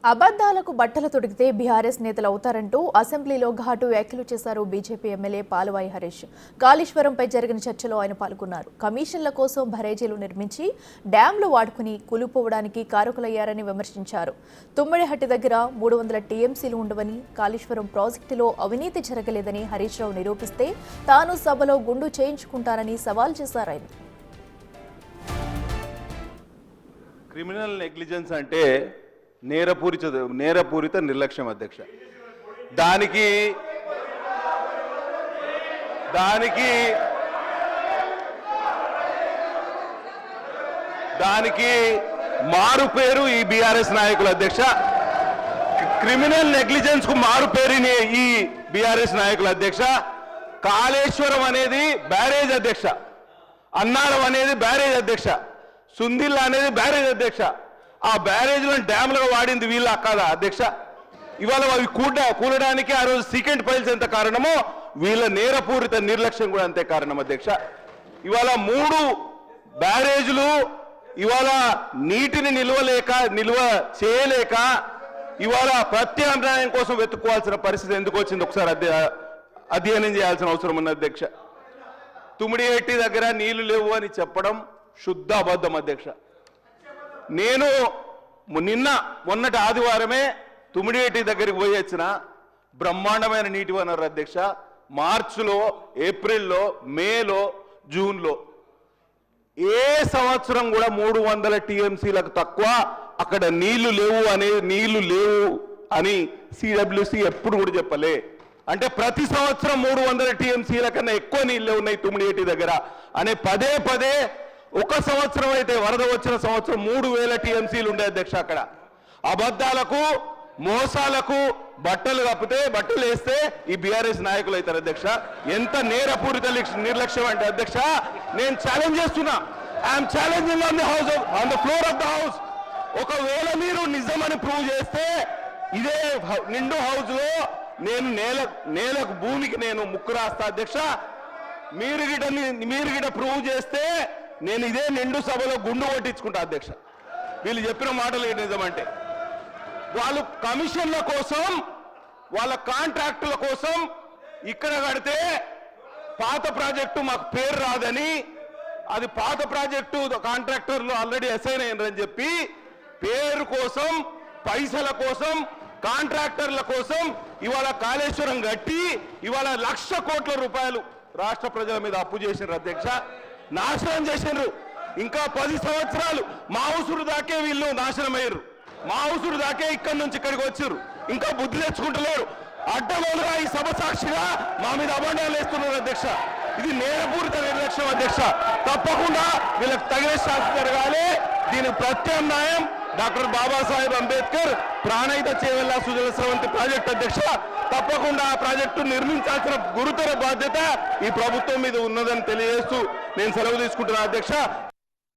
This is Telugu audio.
అబద్ధాలకు బట్టలు తొడిగితే బీఆర్ఎస్ నేతలు అవుతారంటూ అసెంబ్లీలో ఘాటు వ్యాఖ్యలు చేశారు బీజేపీ ఎమ్మెల్యే పాలవాయి హరీష్. కాళేశ్వరంపై జరిగిన చర్చలో ఆయన పాల్గొన్నారు. కమిషన్ల కోసం బరేజీలు నిర్మించి డ్యాంలు వాడుకుని కూలిపోవడానికి కారకులయ్యారని విమర్శించారు. తుమ్మిడిహట్టి దగ్గర 300 టీఎంసీలు ఉండవని, కాళేశ్వరం ప్రాజెక్టులో అవినీతి జరగలేదని హరీష్ రావు నిరూపిస్తే తాను సభలో గుండు చేయించుకుంటానని సవాల్ చేశారు ఆయన. క్రిమినల్ నెగ్లిజెన్స్ అంటే నేరపూరిత నిర్లక్ష్యం అధ్యక్ష. దానికి మారు పేరు ఈ బీఆర్ఎస్ నాయకుల అధ్యక్ష. క్రిమినల్ నెగ్లిజెన్స్ కు మారు పేరుని ఈ బీఆర్ఎస్ నాయకుల అధ్యక్ష. కాళేశ్వరం అనేది బ్యారేజ్ అధ్యక్ష, అన్నారం అనేది బ్యారేజ్ అధ్యక్ష, సుందిల్లా అనేది బ్యారేజ్ అధ్యక్ష. ఆ బ్యారేజ్లను డ్యామ్లుగా వాడింది వీళ్ళ కాదా అధ్యక్ష? ఇవాళ అవి కూడడానికి ఆ రోజు సీకెంట్ ఫైల్స్ ఎంత కారణమో వీళ్ళ నేరపూరిత నిర్లక్ష్యం కూడా అంతే కారణం అధ్యక్ష. ఇవాళ 3 బ్యారేజ్లు ఇవాళ నీటిని నిల్వ చేయలేక ఇవాళ ప్రత్యామ్నాయం కోసం వెతుక్కోవాల్సిన పరిస్థితి ఎందుకు వచ్చింది ఒకసారి అధ్యయనం చేయాల్సిన అవసరం ఉంది అధ్యక్ష. తుమ్మిడిహట్టి దగ్గర నీళ్లు లేవు అని చెప్పడం శుద్ధ అబద్ధం అధ్యక్ష. నేను మొన్నటి ఆదివారమే తుమ్మిడిహట్టి దగ్గరికి పోయి వచ్చిన బ్రహ్మాండమైన నీటి వనరు అధ్యక్ష. మార్చిలో, ఏప్రిల్లో, మేలో, జూన్లో ఏ సంవత్సరం కూడా 300 టీఎంసీలకు తక్కువ అక్కడ నీళ్లు లేవు అని సిడబ్ల్యూసి ఎప్పుడు కూడా చెప్పలే. అంటే ప్రతి సంవత్సరం 300 టీఎంసీల కన్నా ఎక్కువ నీళ్లే ఉన్నాయి తుమ్మిడిహట్టి దగ్గర అనే పదే ఒక సంవత్సరం అయితే వరద వచ్చిన సంవత్సరం 3000 టీఎంసీలు ఉండే అధ్యక్ష. అక్కడ అబద్ధాలకు మోసాలకు బట్టలు వేస్తే ఈ బీఆర్ఎస్ నాయకులు అవుతారు అధ్యక్ష. ఎంత నేరపూరిత నిర్లక్ష్యం అంటే అధ్యక్ష, నేను ఛాలెంజ్ చేస్తున్నా. I'm challenging on the floor of the house. ఒకవేళ మీరు నిజమని ప్రూవ్ చేస్తే ఇదే నిండు హౌస్ లో నేను నేలకు భూమికి నేను ముక్కు రాస్తా అధ్యక్ష. మీరు గిట ప్రూవ్ చేస్తే నేను ఇదే నిండు సభలో గుండు కొట్టించుకుంటా అధ్యక్ష. వీళ్ళు చెప్పిన మాటలు నిజమంటే వాళ్ళు కమిషన్ల కోసం, వాళ్ళ కాంట్రాక్టుల కోసం ఇక్కడ కడితే పాత ప్రాజెక్టు మాకు పేరు రాదని, అది పాత ప్రాజెక్టు కాంట్రాక్టర్లు ఆల్రెడీ అసైన్ అయ్యారని చెప్పి పేరు కోసం, పైసల కోసం, కాంట్రాక్టర్ల కోసం ఇవాళ కాళేశ్వరం కట్టి ఇవాళ 1,00,000 కోట్ల రూపాయలు రాష్ట్ర ప్రజల మీద అప్పు చేసినారు అధ్యక్ష. నాశనం చేసినారు. ఇంకా 10 సంవత్సరాలు మా ఉసురు దాకే వీళ్ళు నాశనం అయ్యారు. మా ఉసురు దాకే ఇక్కడి నుంచి ఇక్కడికి వచ్చారు. ఇంకా బుద్ధి తెచ్చుకుంటలేరు. అడ్డమోలుగా ఈ సభ సాక్షిగా మా మీద అభండాలు వేస్తున్నారు అధ్యక్ష. ఇది నేరపూరిత నిర్లక్ష్యం అధ్యక్ష. తప్పకుండా వీళ్ళకి తగిన శాస్త్రం జరగాలి. దీనికి ప్రత్యామ్నాయం డాక్టర్ బాబాసాహెబ్ అంబేద్కర్ ప్రాణహిత చేవెళ్ల సుజల స్రవంతి ప్రాజెక్టు అధ్యక్ష. తప్పకుండా ఆ ప్రాజెక్టు నిర్మించాల్సిన గురుతర బాధ్యత ఈ ప్రభుత్వం మీద ఉన్నదని తెలియజేస్తూ నేను సెలవు తీసుకుంటున్నా అధ్యక్ష.